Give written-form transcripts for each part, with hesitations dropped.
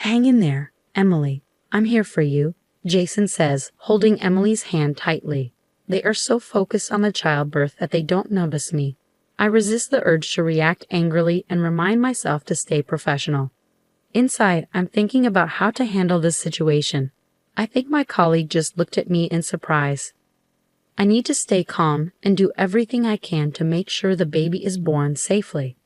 Hang in there, Emily. I'm here for you, Jason says, holding Emily's hand tightly. They are so focused on the childbirth that they don't notice me. I resist the urge to react angrily and remind myself to stay professional. Inside, I'm thinking about how to handle this situation. I think my colleague just looked at me in surprise. I need to stay calm and do everything I can to make sure the baby is born safely.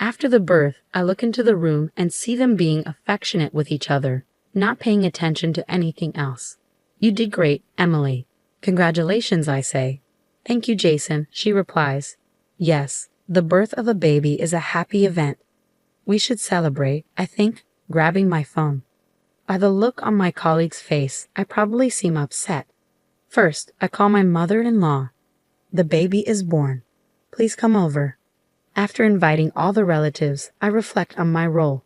After the birth, I look into the room and see them being affectionate with each other, not paying attention to anything else. You did great, Emily. Congratulations, I say. Thank you, Jason, she replies. Yes, the birth of a baby is a happy event. We should celebrate, I think, grabbing my phone. By the look on my colleague's face, I probably seem upset. First, I call my mother-in-law. The baby is born. Please come over. After inviting all the relatives, I reflect on my role.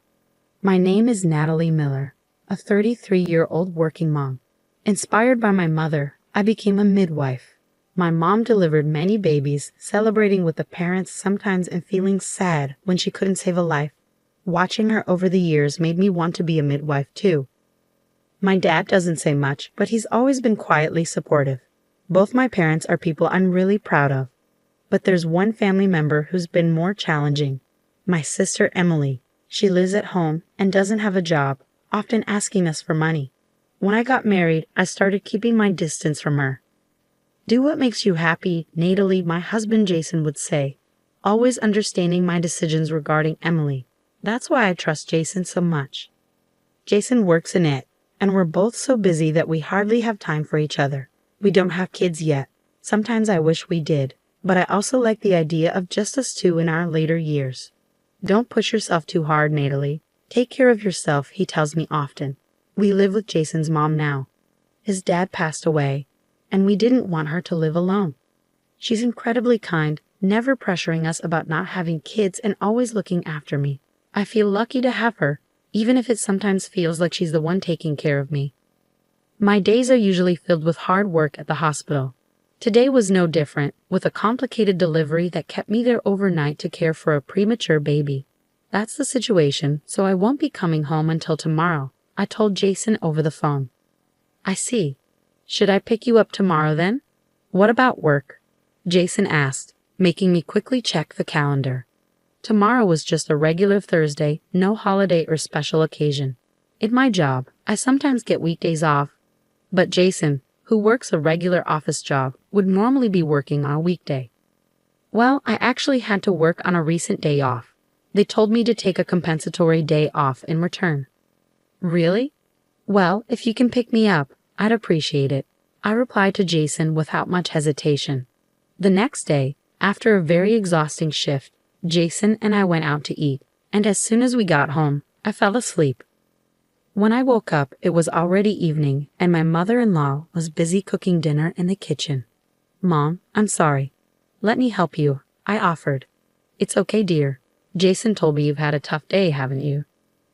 My name is Natalie Miller, a 33-year-old working mom. Inspired by my mother, I became a midwife. My mom delivered many babies, celebrating with the parents sometimes and feeling sad when she couldn't save a life. Watching her over the years made me want to be a midwife too. My dad doesn't say much, but he's always been quietly supportive. Both my parents are people I'm really proud of. But there's one family member who's been more challenging. My sister Emily. She lives at home and doesn't have a job, often asking us for money. When I got married, I started keeping my distance from her. Do what makes you happy, Natalie, my husband Jason would say, always understanding my decisions regarding Emily. That's why I trust Jason so much. Jason works in it, and we're both so busy that we hardly have time for each other. We don't have kids yet. Sometimes I wish we did, but I also like the idea of just us two in our later years. Don't push yourself too hard, Natalie. Take care of yourself, he tells me often. We live with Jason's mom now. His dad passed away, and we didn't want her to live alone. She's incredibly kind, never pressuring us about not having kids and always looking after me. I feel lucky to have her, even if it sometimes feels like she's the one taking care of me. My days are usually filled with hard work at the hospital. Today was no different, with a complicated delivery that kept me there overnight to care for a premature baby. That's the situation, so I won't be coming home until tomorrow, I told Jason over the phone. I see. Should I pick you up tomorrow then? What about work? Jason asked, making me quickly check the calendar. Tomorrow was just a regular Thursday, no holiday or special occasion. In my job, I sometimes get weekdays off, but Jason, who works a regular office job, would normally be working on a weekday. Well, I actually had to work on a recent day off. They told me to take a compensatory day off in return. Really? Well, if you can pick me up, I'd appreciate it, I replied to Jason without much hesitation. The next day, after a very exhausting shift, Jason and I went out to eat, and as soon as we got home, I fell asleep. When I woke up, it was already evening, and my mother-in-law was busy cooking dinner in the kitchen. Mom, I'm sorry. Let me help you, I offered. It's okay, dear. Jason told me you've had a tough day, haven't you?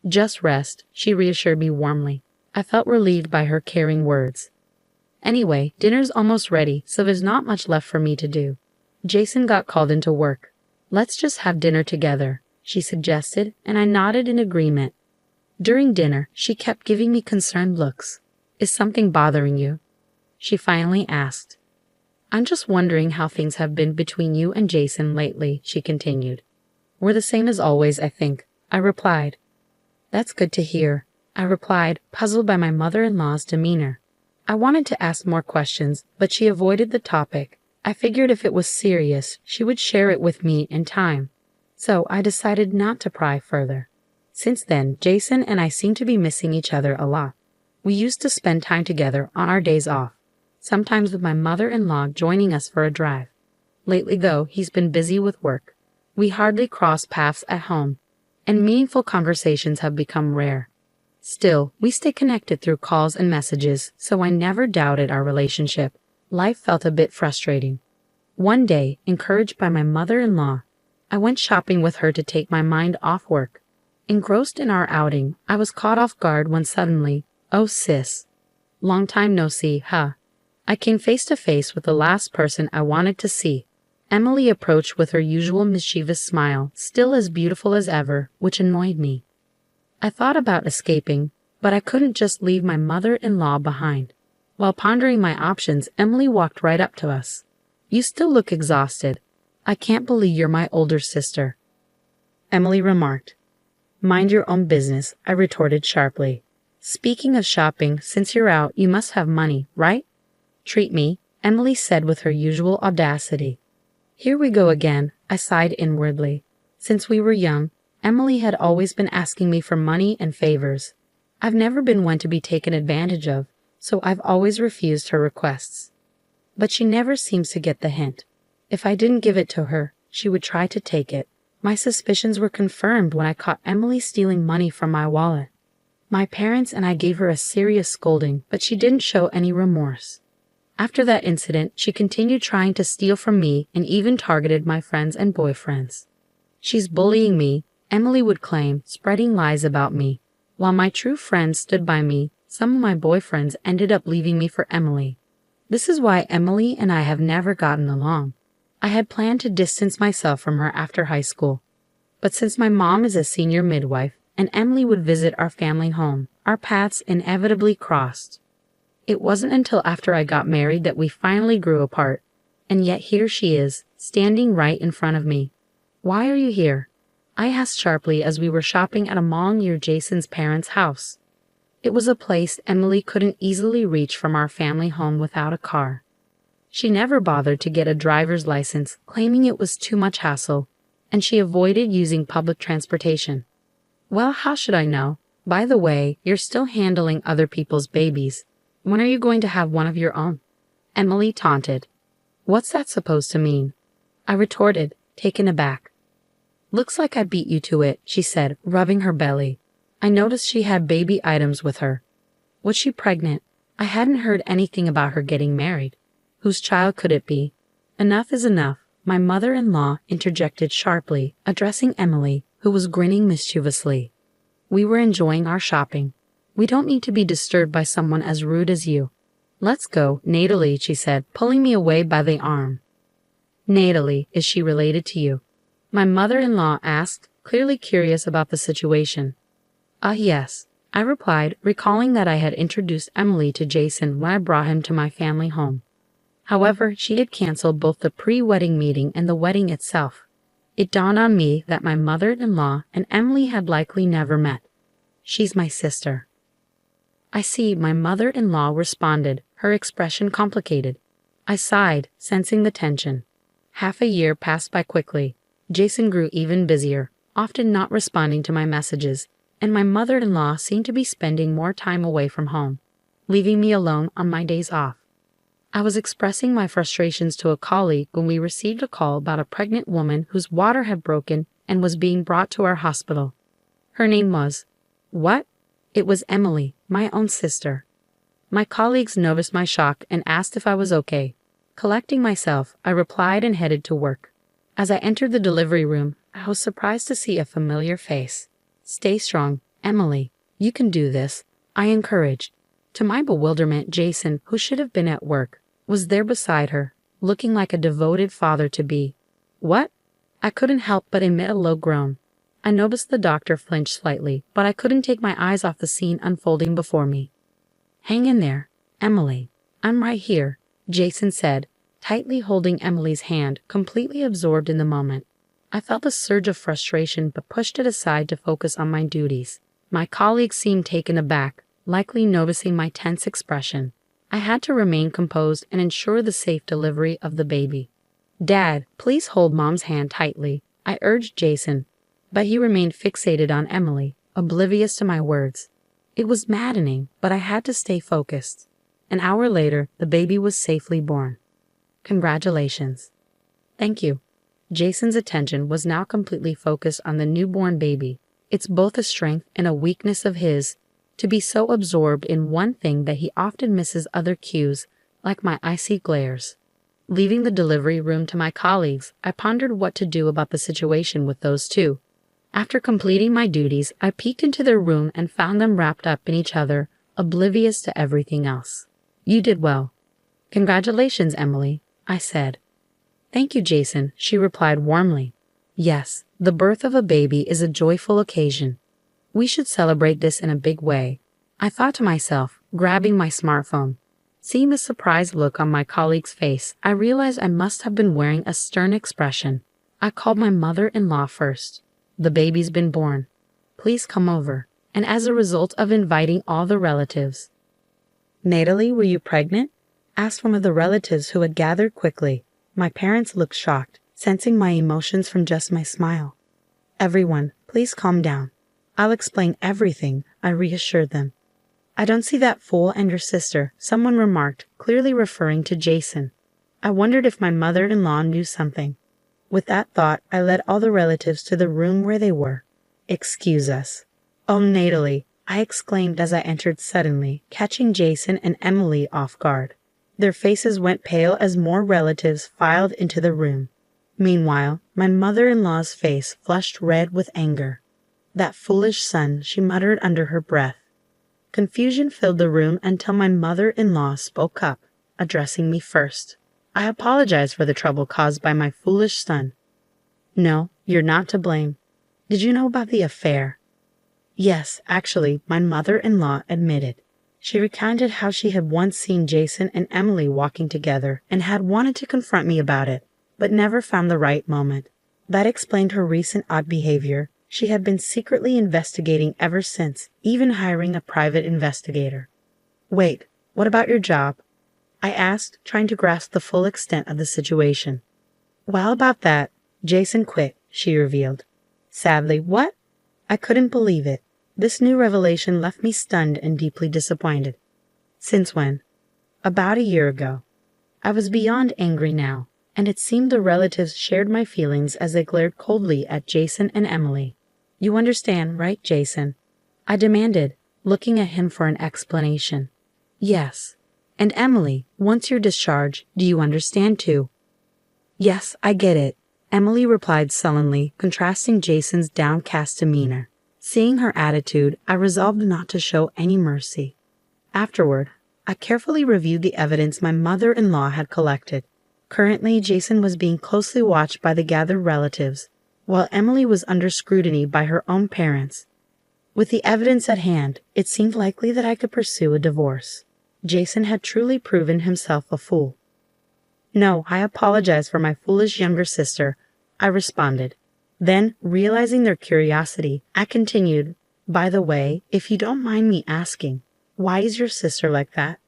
Just rest, she reassured me warmly. I felt relieved by her caring words. Anyway, dinner's almost ready, so there's not much left for me to do. Jason got called into work. Let's just have dinner together, she suggested, and I nodded in agreement. During dinner, she kept giving me concerned looks. Is something bothering you? She finally asked. I'm just wondering how things have been between you and Jason lately, she continued. We're the same as always, I think, I replied. That's good to hear, I replied, puzzled by my mother-in-law's demeanor. I wanted to ask more questions, but she avoided the topic. I figured if it was serious, she would share it with me in time. So I decided not to pry further. Since then, Jason and I seem to be missing each other a lot. We used to spend time together on our days off, sometimes with my mother-in-law joining us for a drive. Lately, though, he's been busy with work. We hardly cross paths at home, and meaningful conversations have become rare. Still, we stay connected through calls and messages, so I never doubted our relationship. Life felt a bit frustrating. One day, encouraged by my mother-in-law, I went shopping with her to take my mind off work. Engrossed in our outing, I was caught off guard when suddenly, oh sis, long time no see, huh? I came face to face with the last person I wanted to see. Emily approached with her usual mischievous smile, still as beautiful as ever, which annoyed me. I thought about escaping, but I couldn't just leave my mother-in-law behind. While pondering my options, Emily walked right up to us. "You still look exhausted. I can't believe you're my older sister," Emily remarked. "Mind your own business," I retorted sharply. "Speaking of shopping, since you're out, you must have money, right?" "Treat me," Emily said with her usual audacity. Here we go again, I sighed inwardly. Since we were young, Emily had always been asking me for money and favors. I've never been one to be taken advantage of, so I've always refused her requests. But she never seems to get the hint. If I didn't give it to her, she would try to take it. My suspicions were confirmed when I caught Emily stealing money from my wallet. My parents and I gave her a serious scolding, but she didn't show any remorse. After that incident, she continued trying to steal from me and even targeted my friends and boyfriends. "She's bullying me," Emily would claim, spreading lies about me. While my true friends stood by me, some of my boyfriends ended up leaving me for Emily. This is why Emily and I have never gotten along. I had planned to distance myself from her after high school. But since my mom is a senior midwife and Emily would visit our family home, our paths inevitably crossed. It wasn't until after I got married that we finally grew apart, and yet here she is, standing right in front of me. "Why are you here?" I asked sharply as we were shopping at a mall near Jason's parents' house. It was a place Emily couldn't easily reach from our family home without a car. She never bothered to get a driver's license, claiming it was too much hassle, and she avoided using public transportation. "Well, how should I know? By the way, you're still handling other people's babies. When are you going to have one of your own?" Emily taunted. "What's that supposed to mean?" I retorted, taken aback. "Looks like I beat you to it," she said, rubbing her belly. I noticed she had baby items with her. Was she pregnant? I hadn't heard anything about her getting married. Whose child could it be? "Enough is enough," my mother-in-law interjected sharply, addressing Emily, who was grinning mischievously. We were enjoying our shopping. "We don't need to be disturbed by someone as rude as you." "Let's go, Natalie," she said, pulling me away by the arm. "Natalie, is she related to you?" my mother-in-law asked, clearly curious about the situation. Yes," I replied, recalling that I had introduced Emily to Jason when I brought him to my family home. However, she had canceled both the pre-wedding meeting and the wedding itself. It dawned on me that my mother-in-law and Emily had likely never met. "She's my sister." "I see," my mother-in-law responded, her expression complicated. I sighed, sensing the tension. Half a year passed by quickly. Jason grew even busier, often not responding to my messages, and my mother-in-law seemed to be spending more time away from home, leaving me alone on my days off. I was expressing my frustrations to a colleague when we received a call about a pregnant woman whose water had broken and was being brought to our hospital. Her name was... What? It was Emily, my own sister. My colleagues noticed my shock and asked if I was okay. Collecting myself, I replied and headed to work. As I entered the delivery room, I was surprised to see a familiar face. "Stay strong, Emily. You can do this," I encouraged. To my bewilderment, Jason, who should have been at work, was there beside her, looking like a devoted father-to-be. "What?" I couldn't help but emit a low groan. I noticed the doctor flinch slightly, but I couldn't take my eyes off the scene unfolding before me. "Hang in there, Emily. I'm right here," Jason said, tightly holding Emily's hand, completely absorbed in the moment. I felt a surge of frustration but pushed it aside to focus on my duties. My colleagues seemed taken aback, likely noticing my tense expression. I had to remain composed and ensure the safe delivery of the baby. "Dad, please hold Mom's hand tightly," I urged Jason, but he remained fixated on Emily, oblivious to my words. It was maddening, but I had to stay focused. An hour later, the baby was safely born. "Congratulations." "Thank you." Jason's attention was now completely focused on the newborn baby. It's both a strength and a weakness of his, to be so absorbed in one thing that he often misses other cues, like my icy glares. Leaving the delivery room to my colleagues, I pondered what to do about the situation with those two. After completing my duties, I peeked into their room and found them wrapped up in each other, oblivious to everything else. "You did well." "Congratulations, Emily," I said. "Thank you, Jason," she replied warmly. "Yes, the birth of a baby is a joyful occasion." We should celebrate this in a big way, I thought to myself, grabbing my smartphone. Seeing the surprised look on my colleague's face, I realized I must have been wearing a stern expression. I called my mother-in-law first. The baby's been born. Please come over. And as a result of inviting all the relatives. Natalie, were you pregnant? Asked one of the relatives who had gathered quickly. My parents looked shocked, sensing my emotions from just my smile. Everyone, please calm down. I'll explain everything, I reassured them. I don't see that fool and your sister, someone remarked, clearly referring to Jason. I wondered if my mother-in-law knew something. With that thought, I led all the relatives to the room where they were. Excuse us. Oh, Natalie, I exclaimed as I entered suddenly, catching Jason and Emily off guard. Their faces went pale as more relatives filed into the room. Meanwhile, my mother-in-law's face flushed red with anger. That foolish son, she muttered under her breath. Confusion filled the room until my mother-in-law spoke up, addressing me first. I apologize for the trouble caused by my foolish son. No, you're not to blame. Did you know about the affair? Yes, actually, my mother-in-law admitted. She recounted how she had once seen Jason and Emily walking together and had wanted to confront me about it, but never found the right moment. That explained her recent odd behavior. She had been secretly investigating ever since, even hiring a private investigator. Wait, what about your job? I asked, trying to grasp the full extent of the situation. Well, about that, Jason quit, she revealed. Sadly, what? I couldn't believe it. This new revelation left me stunned and deeply disappointed. Since when? About a year ago. I was beyond angry now, and it seemed the relatives shared my feelings as they glared coldly at Jason and Emily. You understand, right, Jason? I demanded, looking at him for an explanation. Yes. And Emily, once you're discharged, do you understand too? Yes, I get it, Emily replied sullenly, contrasting Jason's downcast demeanor. Seeing her attitude, I resolved not to show any mercy. Afterward, I carefully reviewed the evidence my mother-in-law had collected. Currently, Jason was being closely watched by the gathered relatives, while Emily was under scrutiny by her own parents. With the evidence at hand, it seemed likely that I could pursue a divorce. Jason had truly proven himself a fool. No, I apologize for my foolish younger sister, I responded. Then, realizing their curiosity, I continued, By the way, if you don't mind me asking, why is your sister like that?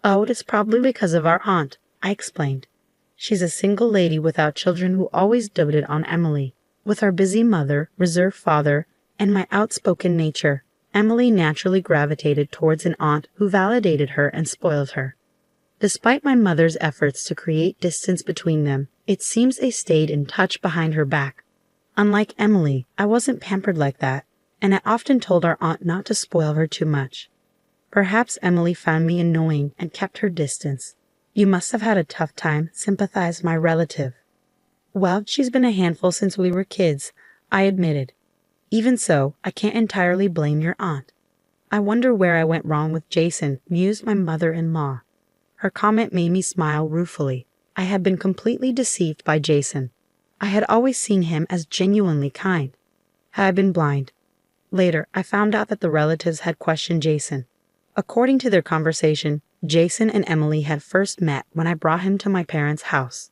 Oh, it is probably because of our aunt, I explained. She's a single lady without children who always doted on Emily. With our busy mother, reserved father, and my outspoken nature, Emily naturally gravitated towards an aunt who validated her and spoiled her. Despite my mother's efforts to create distance between them, it seems they stayed in touch behind her back. Unlike Emily, I wasn't pampered like that, and I often told our aunt not to spoil her too much. Perhaps Emily found me annoying and kept her distance. You must have had a tough time, sympathized my relative. Well, she's been a handful since we were kids, I admitted. Even so, I can't entirely blame your aunt. I wonder where I went wrong with Jason, mused my mother-in-law. Her comment made me smile ruefully. I had been completely deceived by Jason. I had always seen him as genuinely kind. Had I been blind? Later, I found out that the relatives had questioned Jason. According to their conversation, Jason and Emily had first met when I brought him to my parents' house.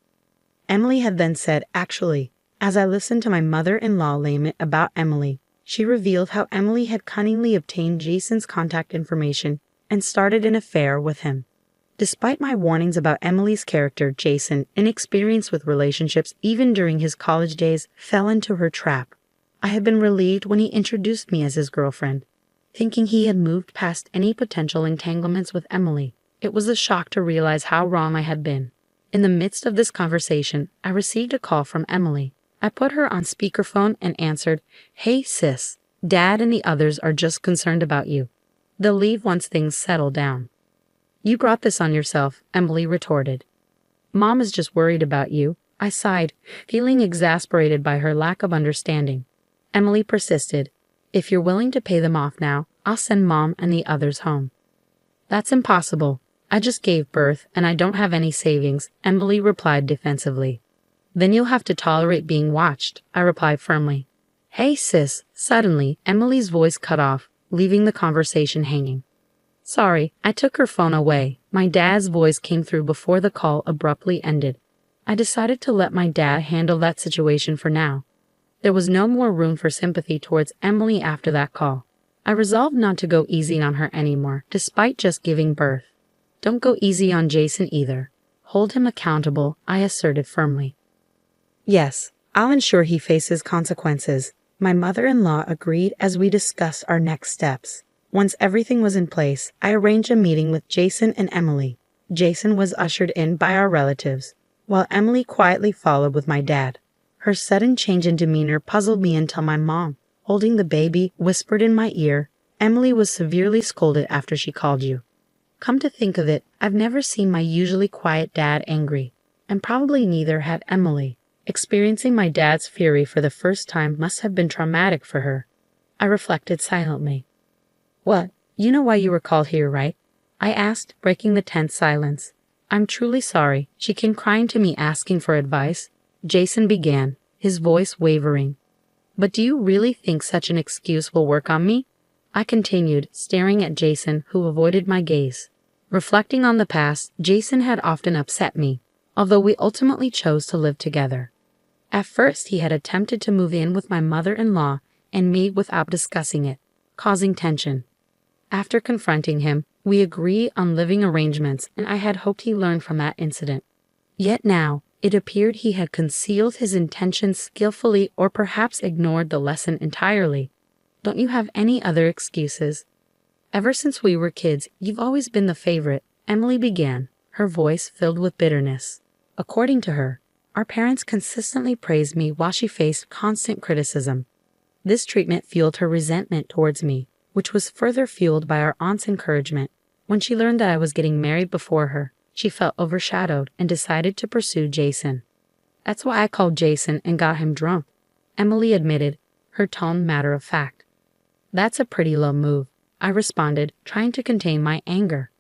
Emily had then said, actually, as I listened to my mother-in-law lament about Emily, she revealed how Emily had cunningly obtained Jason's contact information and started an affair with him. Despite my warnings about Emily's character, Jason, inexperienced with relationships even during his college days, fell into her trap. I had been relieved when he introduced me as his girlfriend. Thinking he had moved past any potential entanglements with Emily, it was a shock to realize how wrong I had been. In the midst of this conversation, I received a call from Emily. I put her on speakerphone and answered, Hey sis, Dad and the others are just concerned about you. They'll leave once things settle down. You brought this on yourself, Emily retorted. Mom is just worried about you, I sighed, feeling exasperated by her lack of understanding. Emily persisted. If you're willing to pay them off now, I'll send Mom and the others home. That's impossible. I just gave birth and I don't have any savings, Emily replied defensively. Then you'll have to tolerate being watched, I replied firmly. Hey sis, suddenly, Emily's voice cut off, leaving the conversation hanging. Sorry, I took her phone away. My dad's voice came through before the call abruptly ended. I decided to let my dad handle that situation for now. There was no more room for sympathy towards Emily after that call. I resolved not to go easy on her anymore, despite just giving birth. Don't go easy on Jason either. Hold him accountable, I asserted firmly. Yes, I'll ensure he faces consequences. My mother-in-law agreed as we discussed our next steps. Once everything was in place, I arranged a meeting with Jason and Emily. Jason was ushered in by our relatives, while Emily quietly followed with my dad. Her sudden change in demeanor puzzled me until my mom, holding the baby, whispered in my ear, "Emily was severely scolded after she called you." Come to think of it, I've never seen my usually quiet dad angry, and probably neither had Emily. Experiencing my dad's fury for the first time must have been traumatic for her. I reflected silently. "What? You know why you were called here, right?" I asked, breaking the tense silence. "I'm truly sorry." She came crying to me asking for advice. Jason began, his voice wavering. "But do you really think such an excuse will work on me?" I continued, staring at Jason, who avoided my gaze. Reflecting on the past, Jason had often upset me, although we ultimately chose to live together. At first, he had attempted to move in with my mother-in-law and me without discussing it, causing tension. After confronting him, we agreed on living arrangements, and I had hoped he learned from that incident. Yet now, it appeared he had concealed his intentions skillfully or perhaps ignored the lesson entirely. Don't you have any other excuses? Ever since we were kids, you've always been the favorite, Emily began, her voice filled with bitterness. According to her, our parents consistently praised me while she faced constant criticism. This treatment fueled her resentment towards me, which was further fueled by our aunt's encouragement. When she learned that I was getting married before her, she felt overshadowed and decided to pursue Jason. That's why I called Jason and got him drunk, Emily admitted, her tone matter of fact. That's a pretty low move, I responded, trying to contain my anger.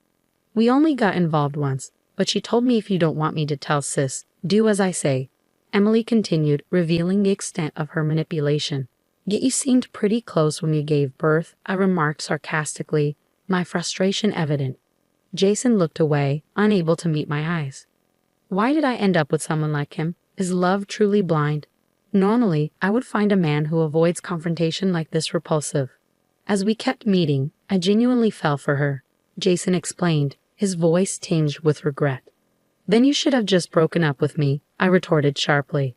We only got involved once, but she told me if you don't want me to tell sis, do as I say. Emily continued, revealing the extent of her manipulation. Yet you seemed pretty close when you gave birth, I remarked sarcastically, my frustration evident. Jason looked away, unable to meet my eyes. Why did I end up with someone like him? Is love truly blind? Normally, I would find a man who avoids confrontation like this repulsive. As we kept meeting, I genuinely fell for her, Jason explained, his voice tinged with regret. Then you should have just broken up with me, I retorted sharply.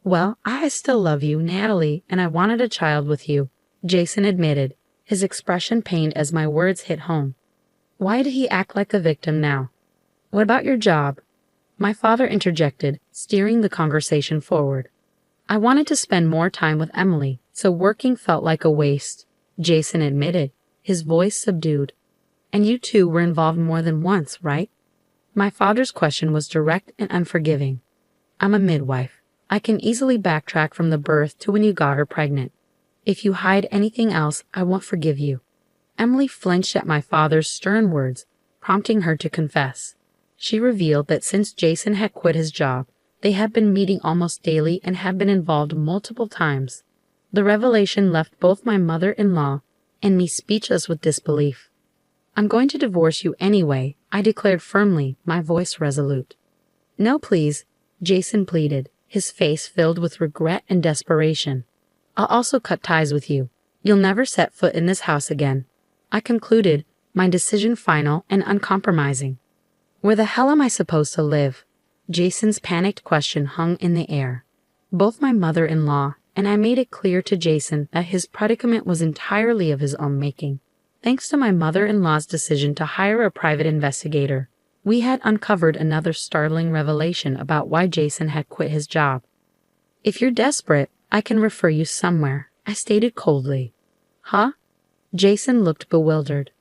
Well, I still love you, Natalie, and I wanted a child with you, Jason admitted, his expression pained as my words hit home. Why did he act like a victim now? What about your job? My father interjected, steering the conversation forward. I wanted to spend more time with Emily, so working felt like a waste, Jason admitted, his voice subdued. And you two were involved more than once, right? My father's question was direct and unforgiving. I'm a midwife. I can easily backtrack from the birth to when you got her pregnant. If you hide anything else, I won't forgive you. Emily flinched at my father's stern words, prompting her to confess. She revealed that since Jason had quit his job, they had been meeting almost daily and had been involved multiple times. The revelation left both my mother-in-law and me speechless with disbelief. I'm going to divorce you anyway, I declared firmly, my voice resolute. No, please, Jason pleaded, his face filled with regret and desperation. I'll also cut ties with you. You'll never set foot in this house again. I concluded, my decision final and uncompromising. Where the hell am I supposed to live? Jason's panicked question hung in the air. Both my mother-in-law and I made it clear to Jason that his predicament was entirely of his own making. Thanks to my mother-in-law's decision to hire a private investigator, we had uncovered another startling revelation about why Jason had quit his job. If you're desperate, I can refer you somewhere, I stated coldly. Huh? Jason looked bewildered.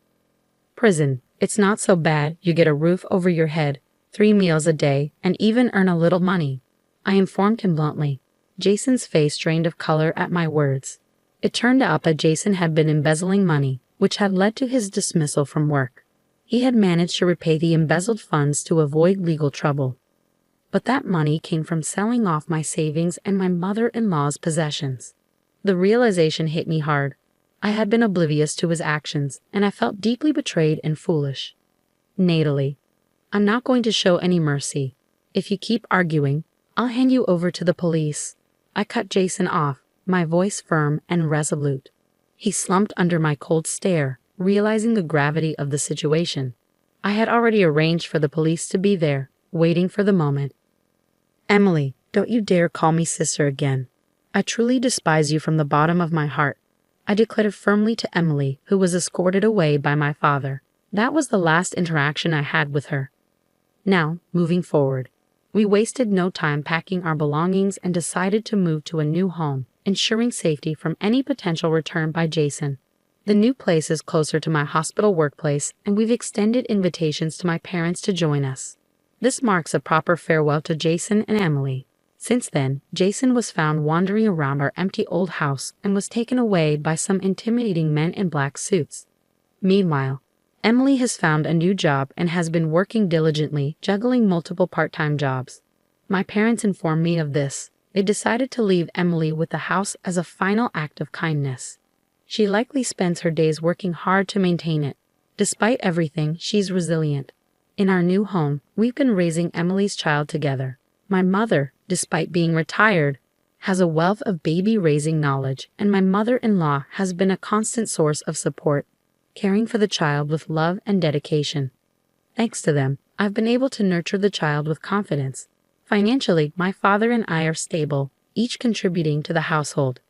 Prison. It's not so bad. You get a roof over your head, 3 meals a day, and even earn a little money, I informed him bluntly. Jason's face drained of color at my words. It turned out that Jason had been embezzling money, which had led to his dismissal from work. He had managed to repay the embezzled funds to avoid legal trouble. But that money came from selling off my savings and my mother-in-law's possessions. The realization hit me hard. I had been oblivious to his actions, and I felt deeply betrayed and foolish. Natalie, I'm not going to show any mercy. If you keep arguing, I'll hand you over to the police. I cut Jason off, my voice firm and resolute. He slumped under my cold stare, realizing the gravity of the situation. I had already arranged for the police to be there, waiting for the moment. Emily, don't you dare call me sister again. I truly despise you from the bottom of my heart. I declared firmly to Emily, who was escorted away by my father. That was the last interaction I had with her. Now, moving forward. We wasted no time packing our belongings and decided to move to a new home, ensuring safety from any potential return by Jason. The new place is closer to my hospital workplace, and we've extended invitations to my parents to join us. This marks a proper farewell to Jason and Emily. Since then, Jason was found wandering around our empty old house and was taken away by some intimidating men in black suits. Meanwhile, Emily has found a new job and has been working diligently, juggling multiple part-time jobs. My parents informed me of this. They decided to leave Emily with the house as a final act of kindness. She likely spends her days working hard to maintain it. Despite everything, she's resilient. In our new home, we've been raising Emily's child together. My mother, despite being retired, has a wealth of baby-raising knowledge, and my mother-in-law has been a constant source of support, caring for the child with love and dedication. Thanks to them, I've been able to nurture the child with confidence. Financially, my father and I are stable, each contributing to the household.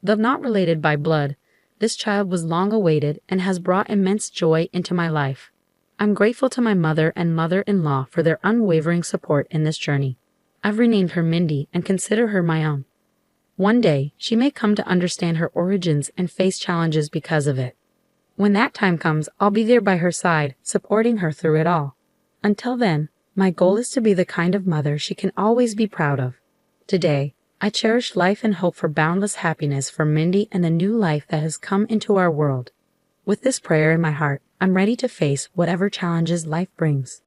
Though not related by blood, this child was long awaited and has brought immense joy into my life. I'm grateful to my mother and mother-in-law for their unwavering support in this journey. I've renamed her Mindy and consider her my own. One day, she may come to understand her origins and face challenges because of it. When that time comes, I'll be there by her side, supporting her through it all. Until then, my goal is to be the kind of mother she can always be proud of. Today, I cherish life and hope for boundless happiness for Mindy and the new life that has come into our world. With this prayer in my heart, I'm ready to face whatever challenges life brings.